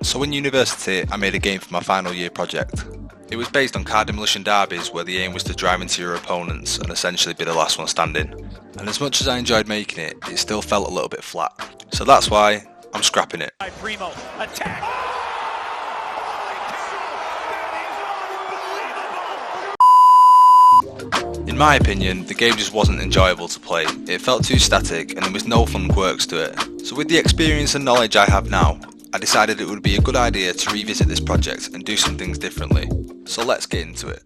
So in university, I made a game for my final year project. It was based on car demolition derbies where the aim was to drive into your opponents and essentially be the last one standing. And as much as I enjoyed making it, it still felt a little bit flat. So that's why I'm scrapping it. Primo, attack! In my opinion, the game just wasn't enjoyable to play. It felt too static and there was no fun quirks to it. So with the experience and knowledge I have now, I decided it would be a good idea to revisit this project and do some things differently. So let's get into it.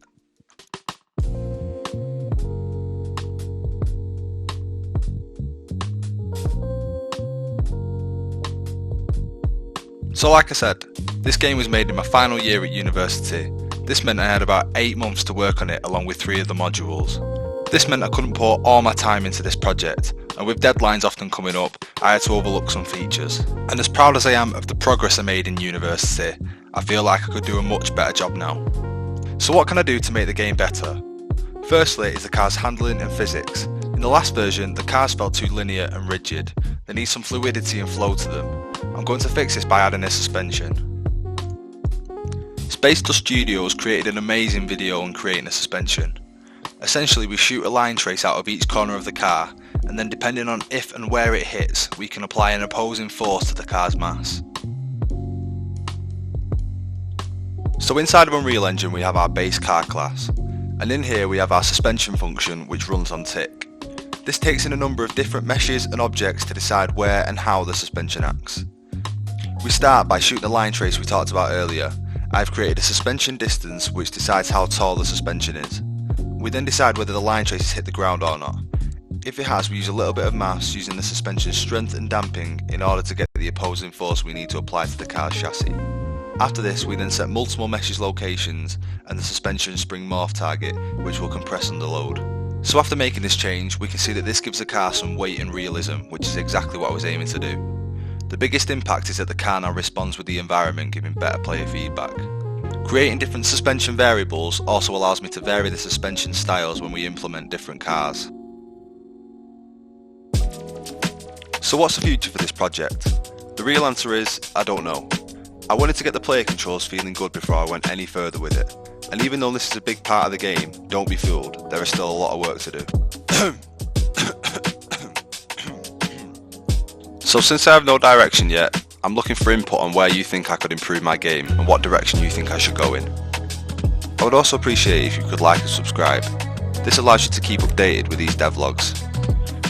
So like I said, this game was made in my final year at university. This meant I had about 8 months to work on it along with 3 of the modules. This meant I couldn't pour all my time into this project, and with deadlines often coming up, I had to overlook some features. And as proud as I am of the progress I made in university, I feel like I could do a much better job now. So what can I do to make the game better? Firstly is the car's handling and physics. In the last version, the cars felt too linear and rigid. They need some fluidity and flow to them. I'm going to fix this by adding a suspension. Space Dust Studios created an amazing video on creating a suspension. Essentially, we shoot a line trace out of each corner of the car, and then depending on if and where it hits, we can apply an opposing force to the car's mass. So inside of Unreal Engine we have our base car class, and in here we have our suspension function which runs on tick. This takes in a number of different meshes and objects to decide where and how the suspension acts. We start by shooting the line trace we talked about earlier. I've created a suspension distance which decides how tall the suspension is. We then decide whether the line trace has hit the ground or not. If it has, we use a little bit of maths using the suspension's strength and damping in order to get the opposing force we need to apply to the car's chassis. After this, we then set multiple meshes locations and the suspension spring morph target, which will compress under load. So after making this change, we can see that this gives the car some weight and realism, which is exactly what I was aiming to do. The biggest impact is that the car now responds with the environment, giving better player feedback. Creating different suspension variables also allows me to vary the suspension styles when we implement different cars. So what's the future for this project? The real answer is, I don't know. I wanted to get the player controls feeling good before I went any further with it. And even though this is a big part of the game, don't be fooled, there is still a lot of work to do. So since I have no direction yet, I'm looking for input on where you think I could improve my game and what direction you think I should go in. I would also appreciate it if you could like and subscribe. This allows you to keep updated with these devlogs.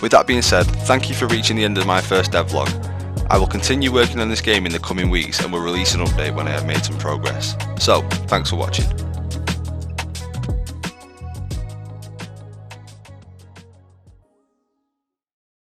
With that being said, thank you for reaching the end of my first devlog. I will continue working on this game in the coming weeks and will release an update when I have made some progress. So, thanks for watching.